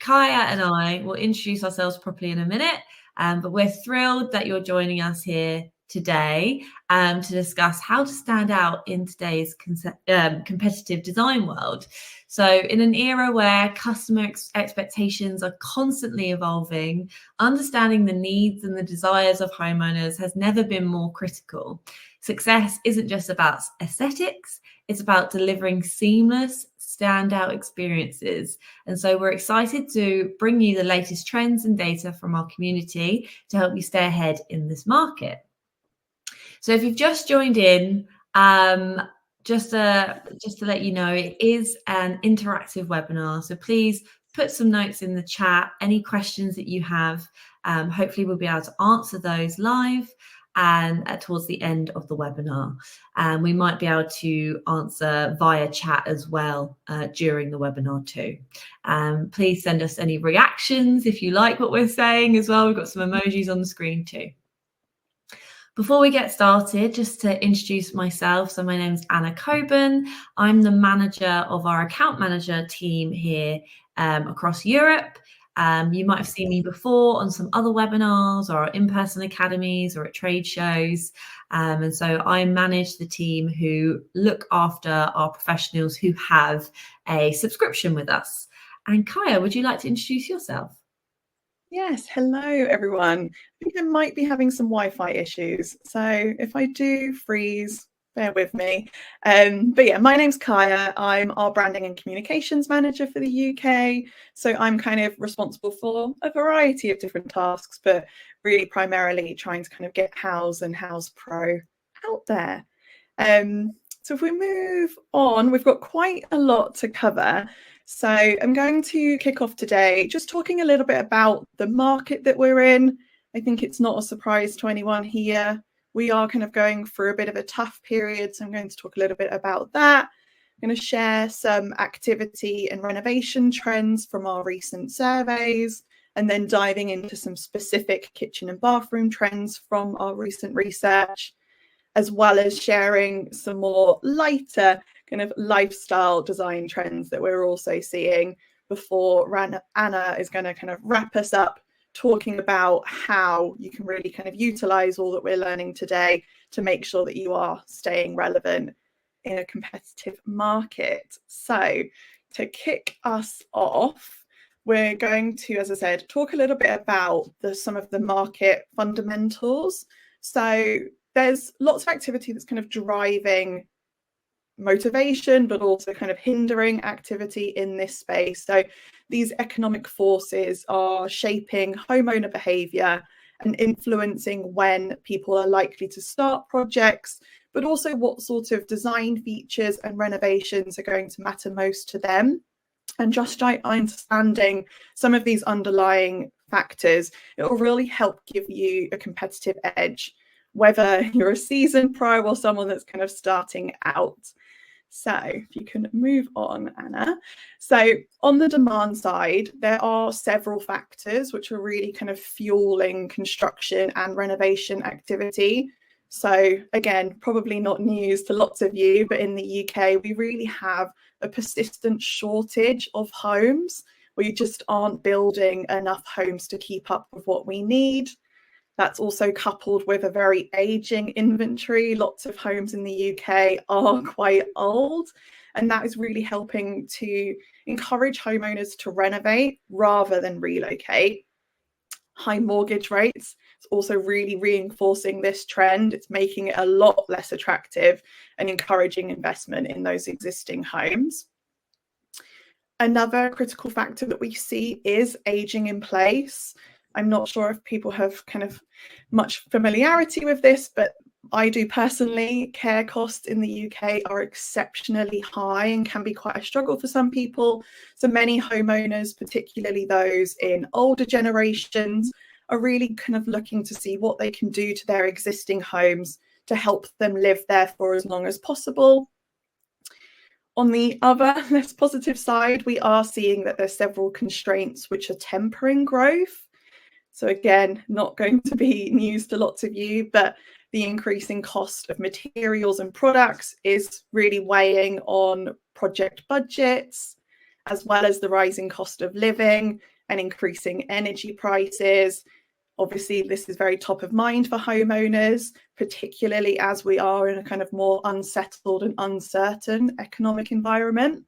Kiya and I will introduce ourselves properly in a minute, but we're thrilled that you're joining us here today to discuss how to stand out in today's competitive design world. So in an era where customer expectations are constantly evolving, understanding the needs and the desires of homeowners has never been more critical. Success isn't just about aesthetics, it's about delivering seamless, standout experiences. And so we're excited to bring you the latest trends and data from our community to help you stay ahead in this market. So if you've just joined in, just to let you know, it is an interactive webinar. So please put some notes in the chat, any questions that you have. Hopefully we'll be able to answer those live and towards the end of the webinar. We might be able to answer via chat as well during the webinar too. Please send us any reactions if you like what we're saying as well. We've got some emojis on the screen too. Before we get started, just to introduce myself, so my name is Anna Coburn. I'm the manager of our account manager team here across Europe. You might have seen me before on some other webinars or in-person academies or at trade shows. And so I manage the team who look after our professionals who have a subscription with us. And Kiya, would you like to introduce yourself? Yes, hello everyone. I think I might be having some Wi-Fi issues, so if I do freeze, bear with me. But yeah, my name's Kiya. I'm our branding and communications manager for the UK. So I'm kind of responsible for a variety of different tasks, but really primarily trying to kind of get House and House Pro out there. So if we move on, we've got quite a lot to cover. So I'm going to kick off today just talking a little bit about the market that we're in. I think it's not a surprise to anyone here. We are kind of going through a bit of a tough period, so I'm going to talk a little bit about that. I'm going to share some activity and renovation trends from our recent surveys, and then diving into some specific kitchen and bathroom trends from our recent research, as well as sharing some more lighter kind of lifestyle design trends that we're also seeing before Anna is going to kind of wrap us up talking about how you can really kind of utilize all that we're learning today to make sure that you are staying relevant in a competitive market. So to kick us off, we're going to, as I said, talk a little bit about some of the market fundamentals. So there's lots of activity that's kind of driving motivation, but also kind of hindering activity in this space. So these economic forces are shaping homeowner behavior and influencing when people are likely to start projects, but also what sort of design features and renovations are going to matter most to them. And just understanding some of these underlying factors, it will really help give you a competitive edge, whether you're a seasoned pro or someone that's kind of starting out. So if you can move on, Anna. So on the demand side, there are several factors which are really kind of fueling construction and renovation activity. So again, probably not news to lots of you, but in the UK, we really have a persistent shortage of homes. We just aren't building enough homes to keep up with what we need. That's also coupled with a very aging inventory. Lots of homes in the UK are quite old, and that is really helping to encourage homeowners to renovate rather than relocate. High mortgage rates is also really reinforcing this trend. It's making it a lot less attractive and encouraging investment in those existing homes. Another critical factor that we see is aging in place. I'm not sure if people have kind of much familiarity with this, but I do personally. Care costs in the UK are exceptionally high and can be quite a struggle for some people. So many homeowners, particularly those in older generations, are really kind of looking to see what they can do to their existing homes to help them live there for as long as possible. On the other less positive side, we are seeing that there's several constraints which are tempering growth. So again, not going to be news to lots of you, but the increasing cost of materials and products is really weighing on project budgets. as well as the rising cost of living and increasing energy prices. Obviously, this is very top of mind for homeowners, particularly as we are in a kind of more unsettled and uncertain economic environment.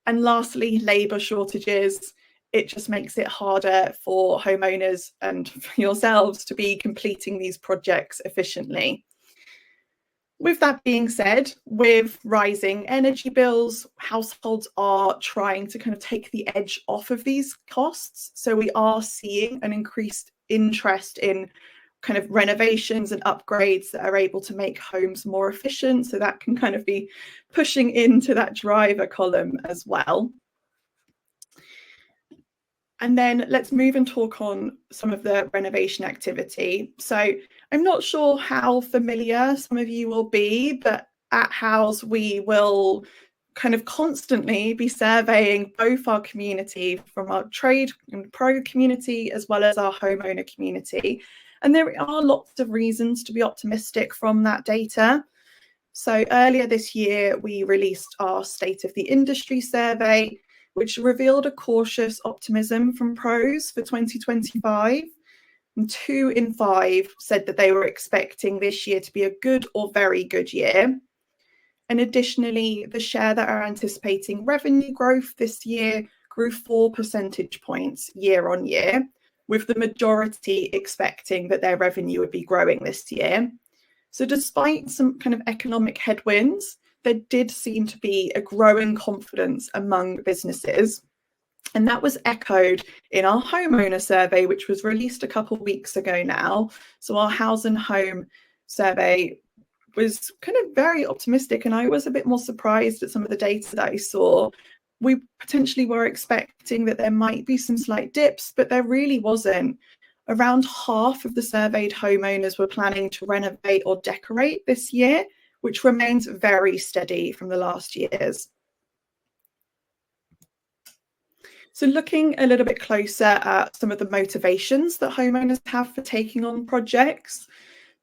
And lastly, labour shortages. It just makes it harder for homeowners and for yourselves to be completing these projects efficiently. With that being said, with rising energy bills, households are trying to kind of take the edge off of these costs. So we are seeing an increased interest in kind of renovations and upgrades that are able to make homes more efficient. So that can kind of be pushing into that driver column as well. And then let's move and talk on some of the renovation activity. So I'm not sure how familiar some of you will be, but at House, we will kind of constantly be surveying both our community from our trade and pro community, as well as our homeowner community. And there are lots of reasons to be optimistic from that data. So earlier this year, we released our State of the Industry survey, which revealed a cautious optimism from pros for 2025. And 2 in 5 said that they were expecting this year to be a good or very good year. And additionally, the share that are anticipating revenue growth this year grew 4 percentage points year on year, with the majority expecting that their revenue would be growing this year. So despite some kind of economic headwinds, there did seem to be a growing confidence among businesses. And that was echoed in our homeowner survey, which was released a couple of weeks ago now. So our House and Home survey was kind of very optimistic, and I was a bit more surprised at some of the data that I saw. We potentially were expecting that there might be some slight dips, but there really wasn't. Around half of the surveyed homeowners were planning to renovate or decorate this year, which remains very steady from the last years. So looking a little bit closer at some of the motivations that homeowners have for taking on projects,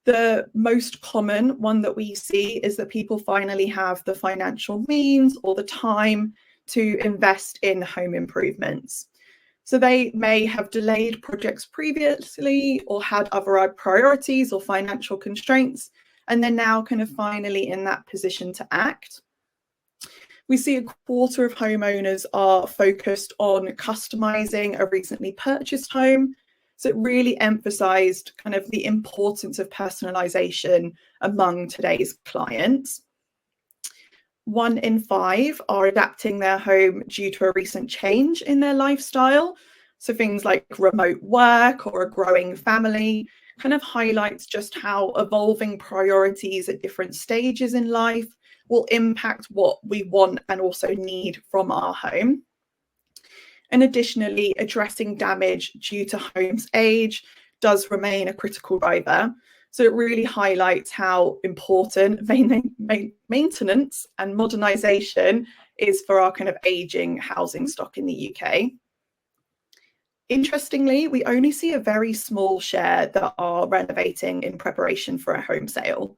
the most common one that we see is that people finally have the financial means or the time to invest in home improvements. So they may have delayed projects previously or had other priorities or financial constraints, and they're now kind of finally in that position to act. We see a quarter of homeowners are focused on customizing a recently purchased home. So it really emphasized kind of the importance of personalization among today's clients. 1 in 5 are adapting their home due to a recent change in their lifestyle. So things like remote work or a growing family kind of highlights just how evolving priorities at different stages in life will impact what we want and also need from our home. And additionally, addressing damage due to home's age does remain a critical driver. So it really highlights how important maintenance and modernisation is for our kind of ageing housing stock in the UK. Interestingly, we only see a very small share that are renovating in preparation for a home sale.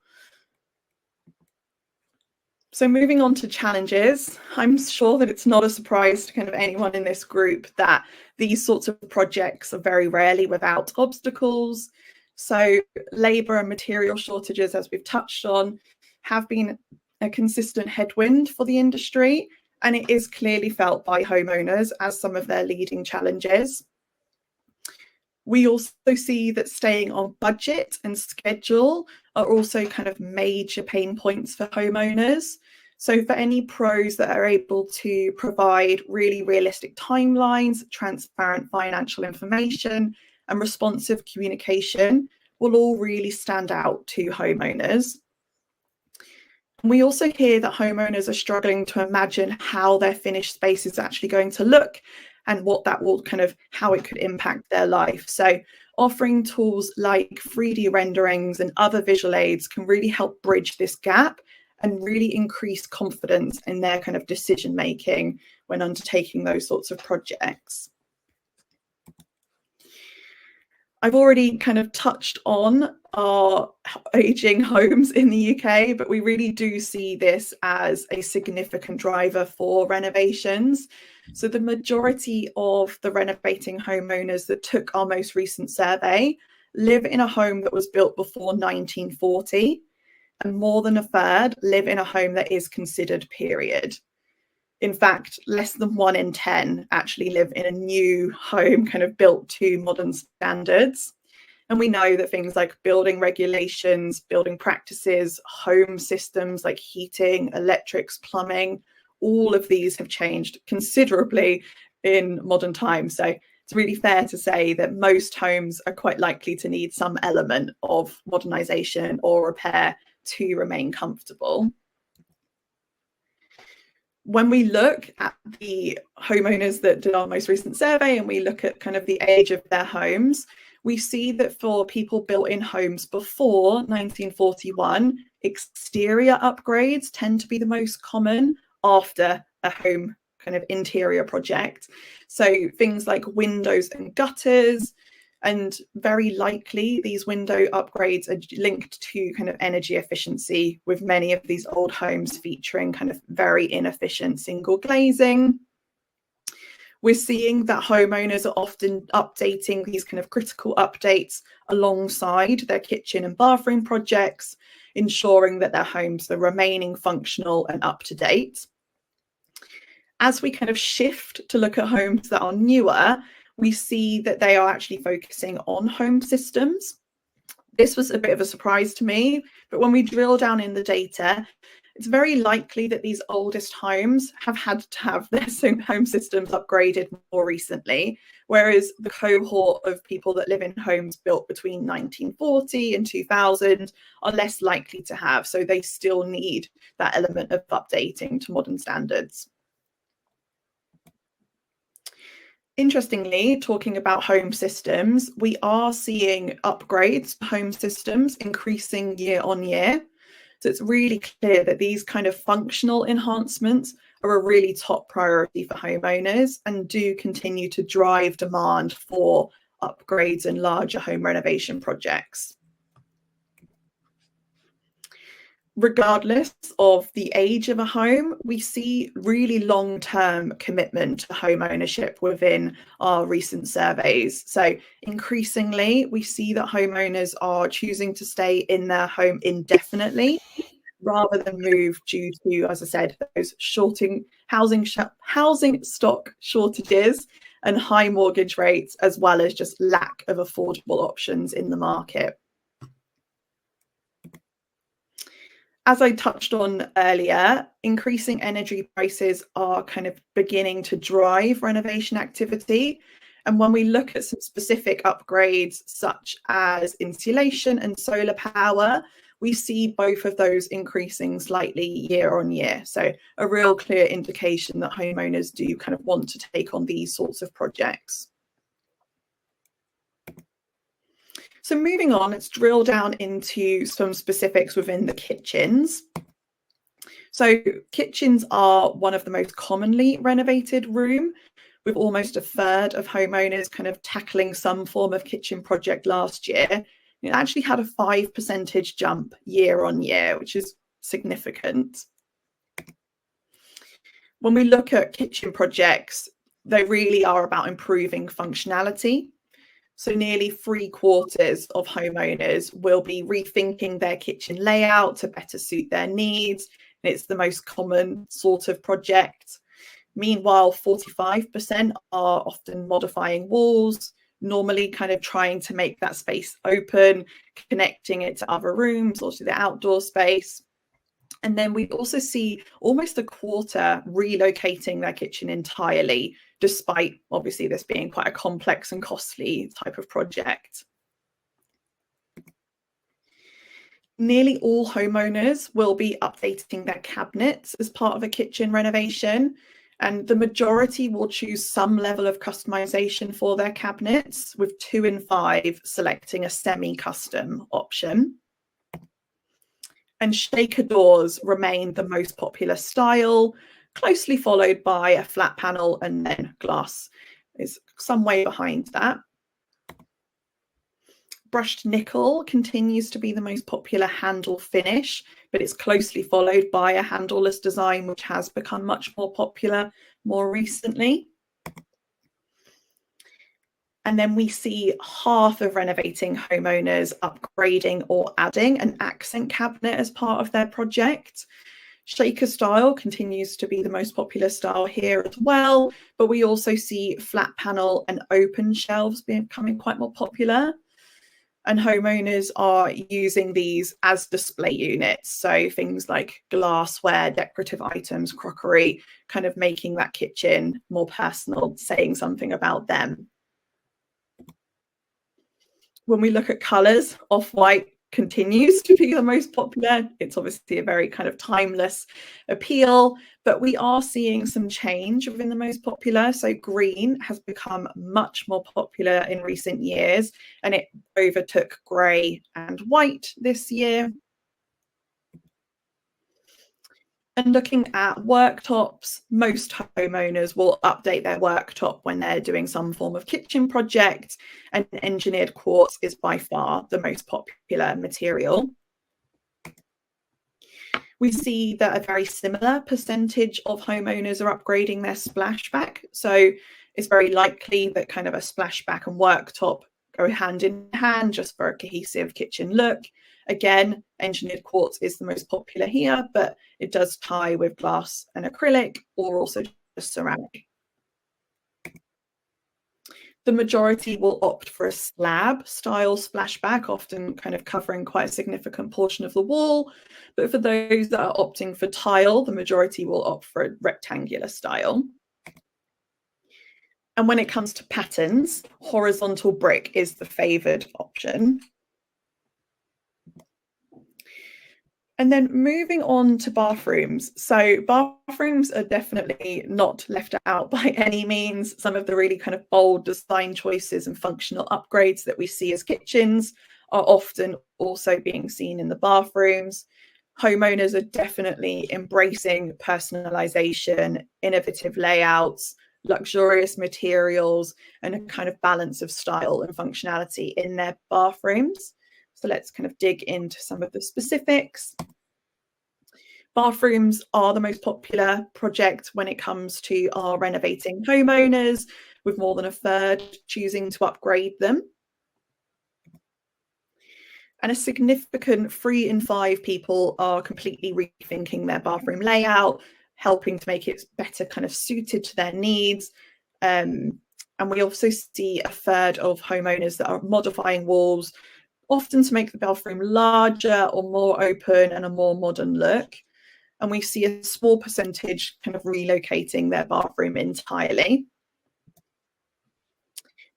So moving on to challenges, I'm sure that it's not a surprise to kind of anyone in this group that these sorts of projects are very rarely without obstacles. So labour and material shortages, as we've touched on, have been a consistent headwind for the industry, and it is clearly felt by homeowners as some of their leading challenges. We also see that staying on budget and schedule are also kind of major pain points for homeowners. So for any pros that are able to provide really realistic timelines, transparent financial information, and responsive communication will all really stand out to homeowners. We also hear that homeowners are struggling to imagine how their finished space is actually going to look and what that will kind of, how it could impact their life. So offering tools like 3D renderings and other visual aids can really help bridge this gap and really increase confidence in their kind of decision making when undertaking those sorts of projects. I've already kind of touched on our aging homes in the UK, but we really do see this as a significant driver for renovations. So the majority of the renovating homeowners that took our most recent survey live in a home that was built before 1940, and more than a third live in a home that is considered period. In fact, less than 1 in 10 actually live in a new home kind of built to modern standards. And we know that things like building regulations, building practices, home systems like heating, electrics, plumbing, all of these have changed considerably in modern times. So it's really fair to say that most homes are quite likely to need some element of modernisation or repair to remain comfortable. When we look at the homeowners that did our most recent survey and we look at kind of the age of their homes, we see that for people built in homes before 1941, exterior upgrades tend to be the most common after a home kind of interior project. So things like windows and gutters, and very likely these window upgrades are linked to kind of energy efficiency, with many of these old homes featuring kind of very inefficient single glazing. We're seeing that homeowners are often updating these kind of critical updates alongside their kitchen and bathroom projects, ensuring that their homes are remaining functional and up to date. As we kind of shift to look at homes that are newer, we see that they are actually focusing on home systems. This was a bit of a surprise to me, but when we drill down in the data, it's very likely that these oldest homes have had to have their home systems upgraded more recently, whereas the cohort of people that live in homes built between 1940 and 2000 are less likely to have, so they still need that element of updating to modern standards. Interestingly, talking about home systems, we are seeing upgrades to home systems increasing year on year. So it's really clear that these kind of functional enhancements are a really top priority for homeowners and do continue to drive demand for upgrades and larger home renovation projects. Regardless of the age of a home, we see really long-term commitment to home ownership within our recent surveys. So increasingly, we see that homeowners are choosing to stay in their home indefinitely rather than move due to, as I said, those housing stock shortages and high mortgage rates, as well as just lack of affordable options in the market. As I touched on earlier, increasing energy prices are kind of beginning to drive renovation activity. And when we look at some specific upgrades, such as insulation and solar power, we see both of those increasing slightly year on year. So a real clear indication that homeowners do kind of want to take on these sorts of projects. So moving on, let's drill down into some specifics within the kitchens. So kitchens are one of the most commonly renovated rooms, with almost a third of homeowners kind of tackling some form of kitchen project last year. It actually had a 5% jump year on year, which is significant. When we look at kitchen projects, they really are about improving functionality. So nearly 3/4 of homeowners will be rethinking their kitchen layout to better suit their needs. And it's the most common sort of project. Meanwhile, 45% are often modifying walls, normally kind of trying to make that space open, connecting it to other rooms or to the outdoor space. And then we also see almost a quarter relocating their kitchen entirely, despite obviously this being quite a complex and costly type of project. Nearly all homeowners will be updating their cabinets as part of a kitchen renovation, and the majority will choose some level of customization for their cabinets, with 2 in 5 selecting a semi-custom option. And shaker doors remain the most popular style, closely followed by a flat panel, and then glass is some way behind that. Brushed nickel continues to be the most popular handle finish, but it's closely followed by a handleless design, which has become much more popular more recently. And then we see half of renovating homeowners upgrading or adding an accent cabinet as part of their project. Shaker style continues to be the most popular style here as well, but we also see flat panel and open shelves becoming quite more popular. And homeowners are using these as display units. So things like glassware, decorative items, crockery, kind of making that kitchen more personal, saying something about them. When we look at colours, off-white continues to be the most popular. It's obviously a very kind of timeless appeal, but we are seeing some change within the most popular. So green has become much more popular in recent years, and it overtook grey and white this year. And looking at worktops, most homeowners will update their worktop when they're doing some form of kitchen project, and engineered quartz is by far the most popular material. We see that a very similar percentage of homeowners are upgrading their splashback. So it's very likely that kind of a splashback and worktop go hand in hand just for a cohesive kitchen look. Again, engineered quartz is the most popular here, but it does tie with glass and acrylic, or also just ceramic. The majority will opt for a slab style splashback, often kind of covering quite a significant portion of the wall. But for those that are opting for tile, the majority will opt for a rectangular style. And when it comes to patterns, horizontal brick is the favoured option. And then moving on to bathrooms. So bathrooms are definitely not left out by any means. Some of the really kind of bold design choices and functional upgrades that we see as kitchens are often also being seen in the bathrooms. Homeowners are definitely embracing personalization, innovative layouts, luxurious materials, and a kind of balance of style and functionality in their bathrooms. So let's kind of dig into some of the specifics. Bathrooms are the most popular project when it comes to our renovating homeowners, with more than a third choosing to upgrade them. And a significant 3 in 5 people are completely rethinking their bathroom layout, helping to make it better kind of suited to their needs. And we also see a third of homeowners that are modifying walls, often to make the bathroom larger or more open and a more modern look. And we see a small percentage kind of relocating their bathroom entirely.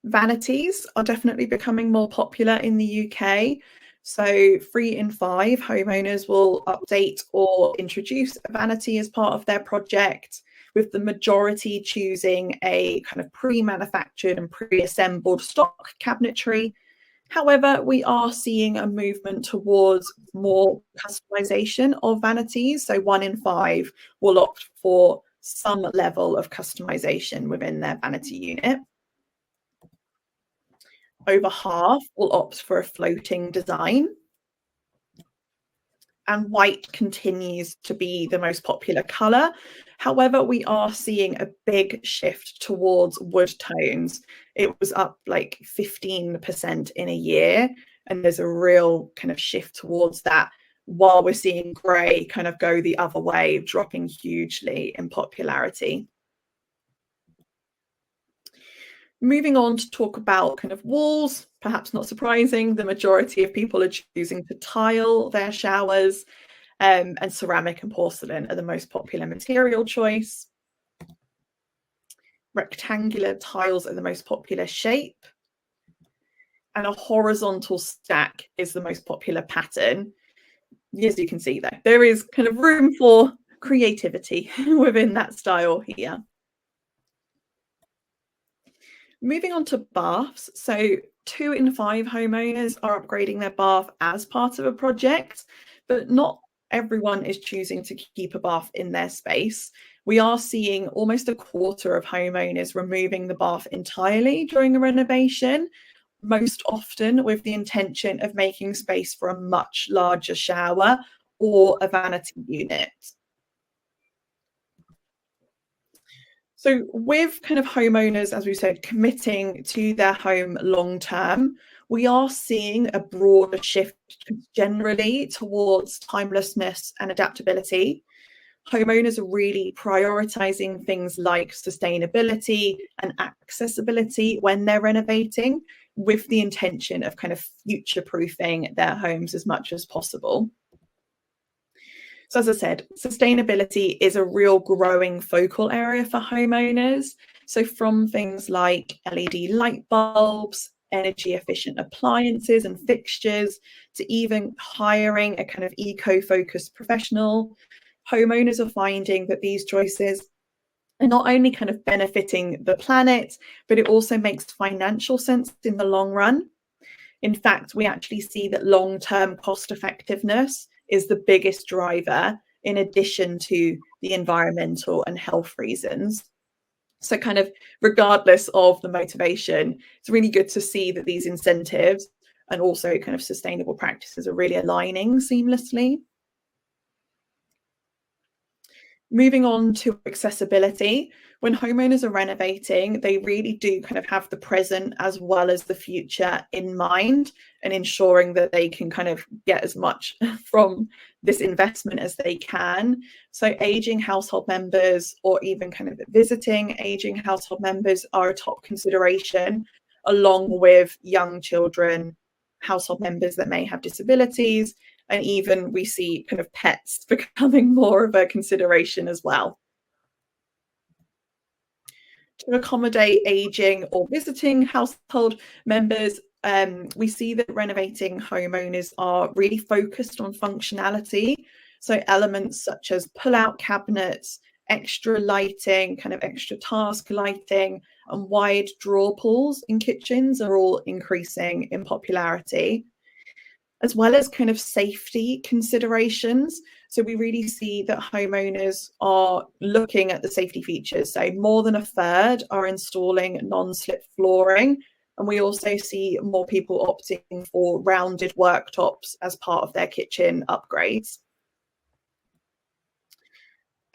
Vanities are definitely becoming more popular in the UK. So 3 in 5 homeowners will update or introduce a vanity as part of their project, with the majority choosing a kind of pre-manufactured and pre-assembled stock cabinetry. However, we are seeing a movement towards more customization of vanities. So 1 in 5 will opt for some level of customization within their vanity unit. Over half will opt for a floating design. And white continues to be the most popular colour. However, we are seeing a big shift towards wood tones. It was up like 15% in a year, and there's a real kind of shift towards that, while we're seeing grey kind of go the other way, dropping hugely in popularity. Moving on to talk about kind of walls, perhaps not surprising, the majority of people are choosing to tile their showers, and ceramic and porcelain are the most popular material choice. Rectangular tiles are the most popular shape, and a horizontal stack is the most popular pattern. As you can see, though, there is kind of room for creativity within that style here. Moving on to baths. So 2 in 5 homeowners are upgrading their bath as part of a project, but not everyone is choosing to keep a bath in their space. We are seeing almost a quarter of homeowners removing the bath entirely during a renovation, most often with the intention of making space for a much larger shower or a vanity unit. So with kind of homeowners, as we said, committing to their home long term, we are seeing a broader shift generally towards timelessness and adaptability. Homeowners are really prioritizing things like sustainability and accessibility when they're renovating, with the intention of kind of future-proofing their homes as much as possible. So as I said, sustainability is a real growing focal area for homeowners. So from things like LED light bulbs, energy efficient appliances and fixtures, to even hiring a kind of eco-focused professional, homeowners are finding that these choices are not only kind of benefiting the planet, but it also makes financial sense in the long run. In fact, we actually see that long-term cost effectiveness is the biggest driver, in addition to the environmental and health reasons. So kind of regardless of the motivation, it's really good to see that these incentives and also kind of sustainable practices are really aligning seamlessly. Moving on to accessibility, when homeowners are renovating, they really do kind of have the present as well as the future in mind, and ensuring that they can kind of get as much from this investment as they can. So aging household members, or even kind of visiting aging household members, are a top consideration, along with young children, household members that may have disabilities, and even we see kind of pets becoming more of a consideration as well. To accommodate aging or visiting household members, we see that renovating homeowners are really focused on functionality. So elements such as pull-out cabinets, extra lighting, kind of extra task lighting, and wide drawer pulls in kitchens are all increasing in popularity, as well as kind of safety considerations. So we really see that homeowners are looking at the safety features. So more than a third are installing non-slip flooring. And we also see more people opting for rounded worktops as part of their kitchen upgrades.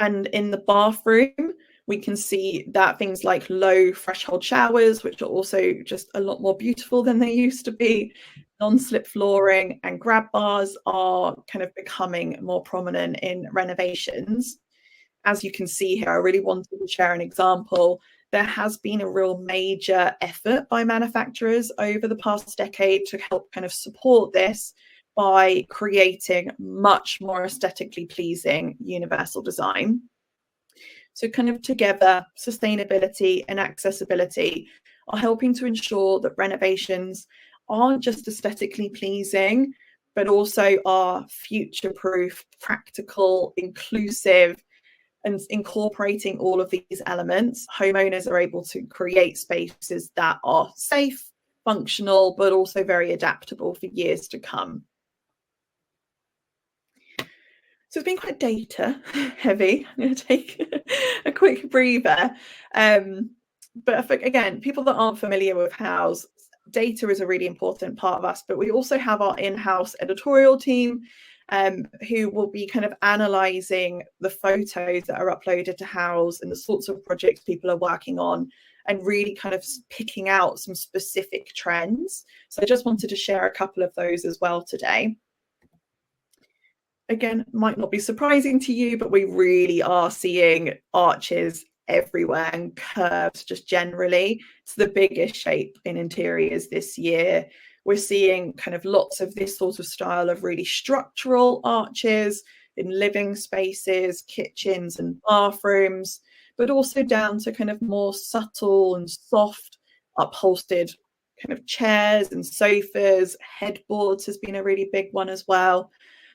And in the bathroom, we can see that things like low threshold showers, which are also just a lot more beautiful than they used to be, non-slip flooring and grab bars are kind of becoming more prominent in renovations. As you can see here, I really wanted to share an example. There has been a real major effort by manufacturers over the past decade to help kind of support this by creating much more aesthetically pleasing universal design. So kind of together, sustainability and accessibility are helping to ensure that renovations aren't just aesthetically pleasing, but also are future-proof, practical, inclusive, and incorporating all of these elements. Homeowners are able to create spaces that are safe, functional, but also very adaptable for years to come. So it's been quite data heavy. I'm going to take a quick breather. But again, people that aren't familiar with house, data is a really important part of us, but we also have our in-house editorial team who will be kind of analysing the photos that are uploaded to House and the sorts of projects people are working on, and really kind of picking out some specific trends. So I just wanted to share a couple of those as well today. Again, might not be surprising to you, but we really are seeing arches everywhere and curves just generally. It's the biggest shape in interiors this year. We're seeing kind of lots of this sort of style of really structural arches in living spaces, kitchens and bathrooms, but also down to kind of more subtle and soft upholstered kind of chairs and sofas. Headboards has been a really big one as well.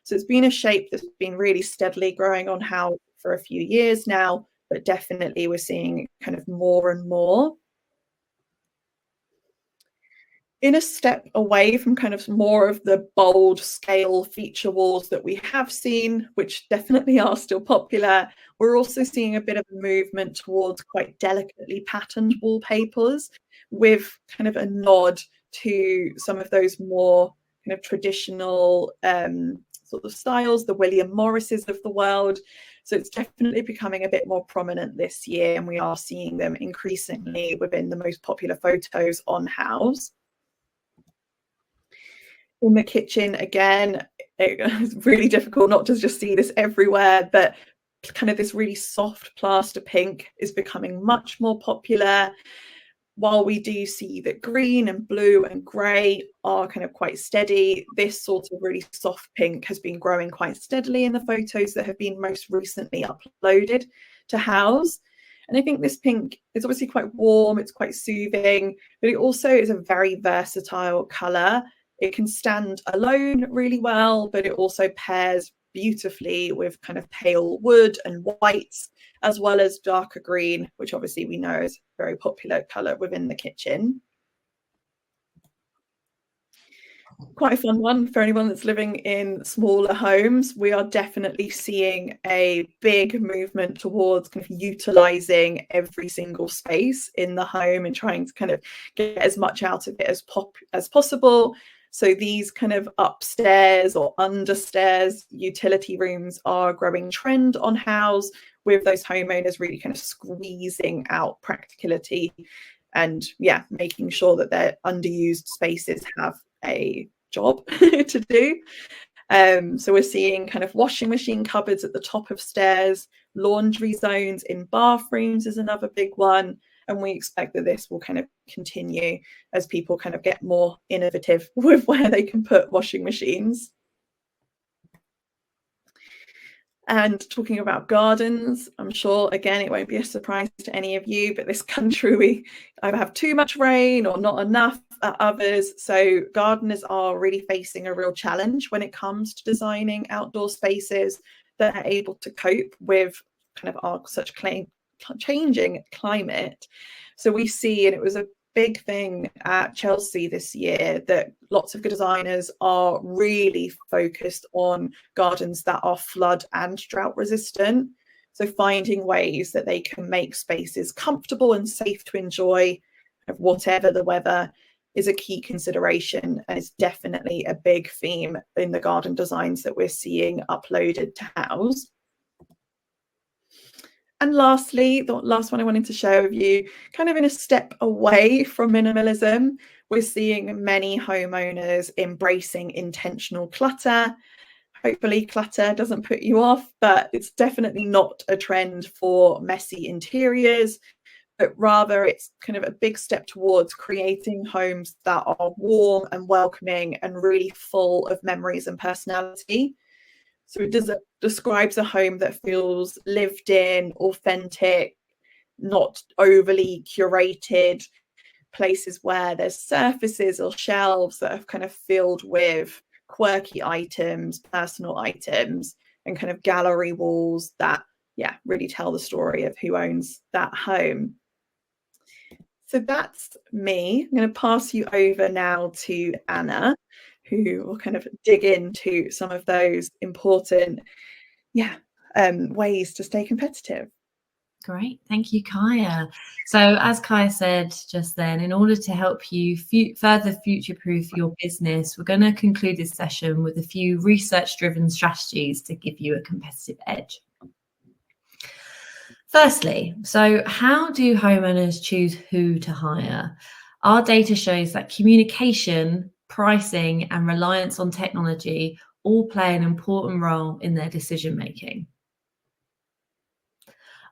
So it's been a shape that's been really steadily growing on House for a few years now, but definitely we're seeing kind of more and more. In a step away from kind of more of the bold scale feature walls that we have seen, which definitely are still popular, we're also seeing a bit of a movement towards quite delicately patterned wallpapers with kind of a nod to some of those more kind of traditional sort of styles, the William Morrises of the world. So it's definitely becoming a bit more prominent this year, and we are seeing them increasingly within the most popular photos on Houzz. In the kitchen, again, it's really difficult not to just see this everywhere, but kind of this really soft plaster pink is becoming much more popular. While we do see that green and blue and grey are kind of quite steady, this sort of really soft pink has been growing quite steadily in the photos that have been most recently uploaded to Houzz. And I think this pink is obviously quite warm, it's quite soothing, but it also is a very versatile colour. It can stand alone really well, but it also pairs beautifully with kind of pale wood and whites, as well as darker green, which obviously we know is a very popular colour within the kitchen. Quite a fun one for anyone that's living in smaller homes. We are definitely seeing a big movement towards kind of utilising every single space in the home and trying to kind of get as much out of it as possible. So these kind of upstairs or understairs utility rooms are a growing trend on Houzz, with those homeowners really kind of squeezing out practicality and making sure that their underused spaces have a job to do. So we're seeing kind of washing machine cupboards at the top of stairs, laundry zones in bathrooms is another big one. And we expect that this will kind of continue as people kind of get more innovative with where they can put washing machines. And talking about gardens, I'm sure, again, it won't be a surprise to any of you, but this country, we either have too much rain or not enough at others. So gardeners are really facing a real challenge when it comes to designing outdoor spaces that are able to cope with kind of our such changing climate. So we see, and it was a big thing at Chelsea this year, that lots of good designers are really focused on gardens that are flood and drought resistant. So finding ways that they can make spaces comfortable and safe to enjoy, whatever the weather, is a key consideration, and it's definitely a big theme in the garden designs that we're seeing uploaded to Houzz. And lastly, the last one I wanted to share with you, kind of in a step away from minimalism, we're seeing many homeowners embracing intentional clutter. Hopefully clutter doesn't put you off, but it's definitely not a trend for messy interiors, but rather it's kind of a big step towards creating homes that are warm and welcoming and really full of memories and personality. So it describes a home that feels lived in, authentic, not overly curated, places where there's surfaces or shelves that are kind of filled with quirky items, personal items, and kind of gallery walls that, really tell the story of who owns that home. So that's me. I'm going to pass you over now to Anna, who will kind of dig into some of those important ways to stay competitive. Great. Thank you, Kiya. So as Kiya said just then, in order to help you further future-proof your business, we're going to conclude this session with a few research-driven strategies to give you a competitive edge. Firstly, so how do homeowners choose who to hire? Our data shows that communication, pricing, and reliance on technology all play an important role in their decision-making.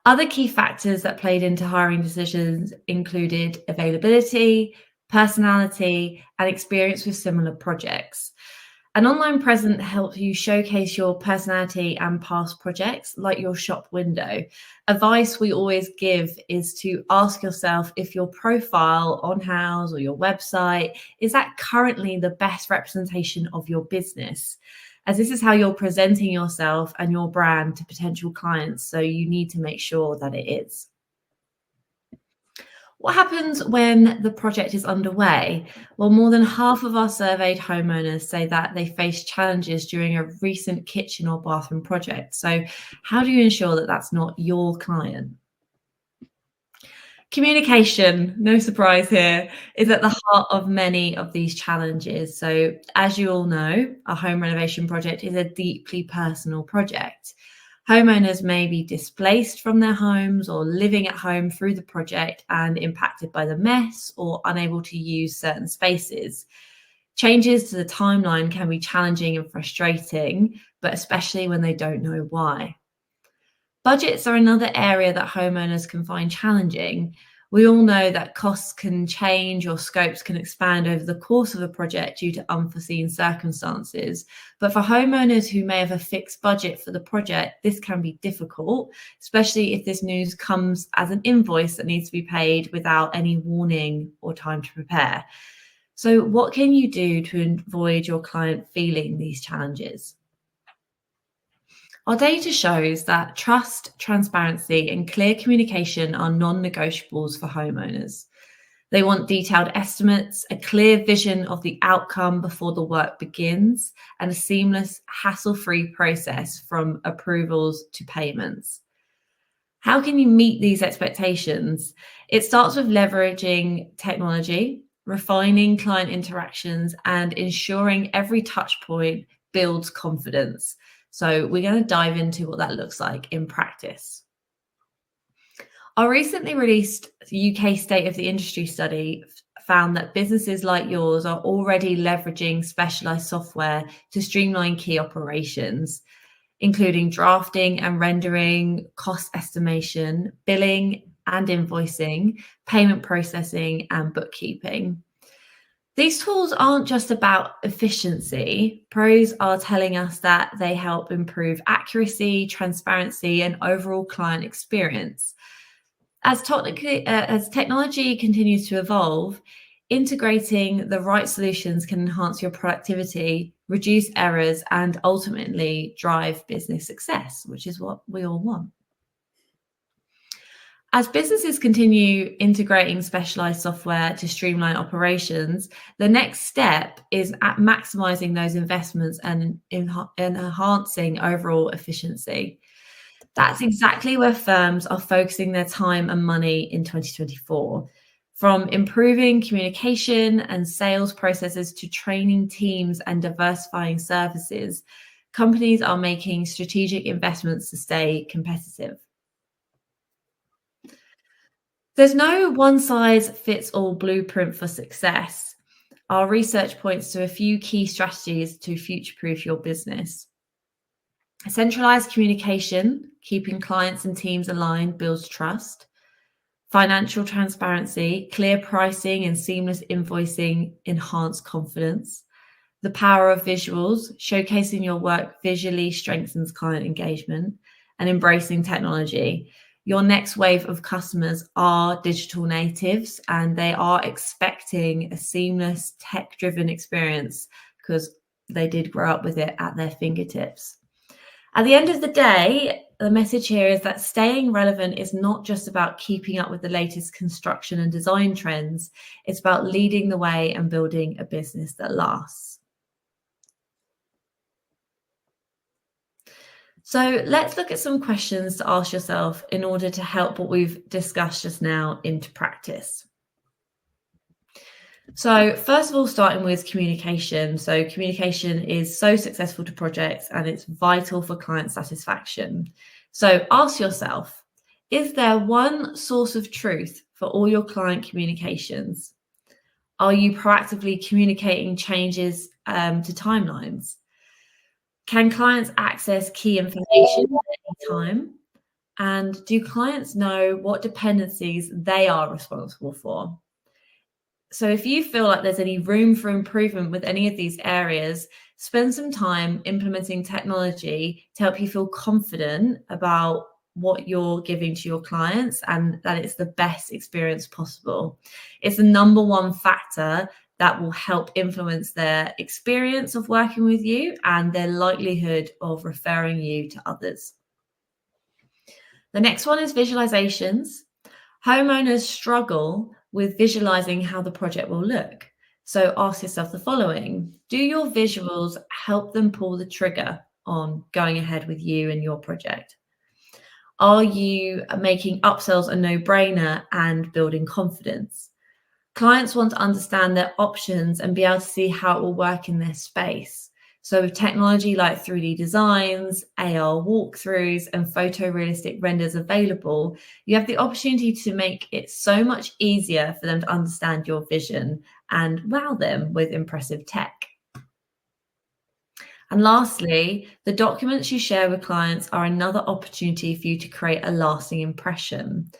Other key factors that played into hiring decisions included availability, personality, and experience with similar projects. An online presence helps you showcase your personality and past projects, like your shop window. Advice we always give is to ask yourself if your profile on Houzz or your website is that currently the best representation of your business, as this is how you're presenting yourself and your brand to potential clients. So you need to make sure that it is. What happens when the project is underway? Well, more than half of our surveyed homeowners say that they face challenges during a recent kitchen or bathroom project. So how do you ensure that that's not your client? Communication, no surprise here, is at the heart of many of these challenges. So, as you all know, a home renovation project is a deeply personal project. Homeowners may be displaced from their homes or living at home through the project and impacted by the mess or unable to use certain spaces. Changes to the timeline can be challenging and frustrating, but especially when they don't know why. Budgets are another area that homeowners can find challenging. We all know that costs can change or scopes can expand over the course of a project due to unforeseen circumstances. But for homeowners who may have a fixed budget for the project, this can be difficult, especially if this news comes as an invoice that needs to be paid without any warning or time to prepare. So, what can you do to avoid your client feeling these challenges? Our data shows that trust, transparency, and clear communication are non-negotiables for homeowners. They want detailed estimates, a clear vision of the outcome before the work begins, and a seamless, hassle-free process from approvals to payments. How can you meet these expectations? It starts with leveraging technology, refining client interactions, and ensuring every touch point builds confidence. So we're going to dive into what that looks like in practice. Our recently released UK State of the Industry study found that businesses like yours are already leveraging specialized software to streamline key operations, including drafting and rendering, cost estimation, billing and invoicing, payment processing, and bookkeeping. These tools aren't just about efficiency. Pros are telling us that they help improve accuracy, transparency, and overall client experience. As technology continues to evolve, integrating the right solutions can enhance your productivity, reduce errors, and ultimately drive business success, which is what we all want. As businesses continue integrating specialized software to streamline operations, the next step is at maximizing those investments and enhancing overall efficiency. That's exactly where firms are focusing their time and money in 2024. From improving communication and sales processes to training teams and diversifying services, companies are making strategic investments to stay competitive. There's no one-size-fits-all blueprint for success. Our research points to a few key strategies to future-proof your business. Centralized communication, keeping clients and teams aligned, builds trust. Financial transparency, clear pricing and seamless invoicing enhance confidence. The power of visuals, showcasing your work visually strengthens client engagement. And embracing technology. Your next wave of customers are digital natives and they are expecting a seamless tech-driven experience because they did grow up with it at their fingertips. At the end of the day, the message here is that staying relevant is not just about keeping up with the latest construction and design trends. It's about leading the way and building a business that lasts. So let's look at some questions to ask yourself in order to help what we've discussed just now into practice. So first of all, starting with communication. So communication is so successful to projects and it's vital for client satisfaction. So ask yourself, is there one source of truth for all your client communications? Are you proactively communicating changes to timelines? Can clients access key information at any time? And do clients know what dependencies they are responsible for? So if you feel like there's any room for improvement with any of these areas, spend some time implementing technology to help you feel confident about what you're giving to your clients and that it's the best experience possible. It's the number one factor that will help influence their experience of working with you and their likelihood of referring you to others. The next one is visualizations. Homeowners struggle with visualizing how the project will look. So ask yourself the following: do your visuals help them pull the trigger on going ahead with you and your project? Are you making upsells a no-brainer and building confidence? Clients want to understand their options and be able to see how it will work in their space. So with technology like 3D designs, AR walkthroughs, and photorealistic renders available, you have the opportunity to make it so much easier for them to understand your vision and wow them with impressive tech. And lastly, the documents you share with clients are another opportunity for you to create a lasting impression.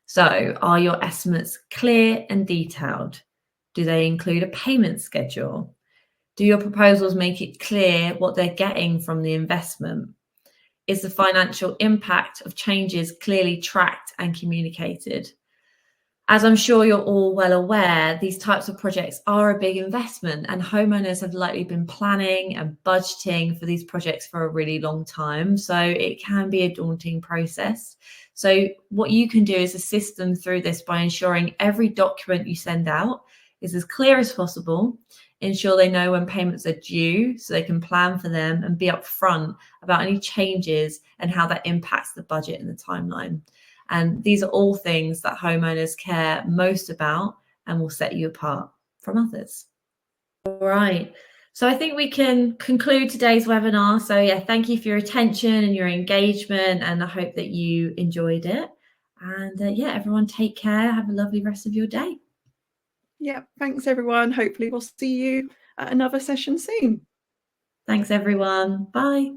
So, are your estimates clear and detailed? Do they include a payment schedule? Do your proposals make it clear what they're getting from the investment? Is the financial impact of changes clearly tracked and communicated? As I'm sure you're all well aware, these types of projects are a big investment, and homeowners have likely been planning and budgeting for these projects for a really long time. So it can be a daunting process. So what you can do is assist them through this by ensuring every document you send out is as clear as possible. Ensure they know when payments are due so they can plan for them and be upfront about any changes and how that impacts the budget and the timeline. And these are all things that homeowners care most about and will set you apart from others. All right. So I think we can conclude today's webinar. So yeah, thank you for your attention and your engagement, and I hope that you enjoyed it. And yeah, everyone take care. Have a lovely rest of your day. Yeah, thanks everyone. Hopefully we'll see you at another session soon. Thanks everyone. Bye.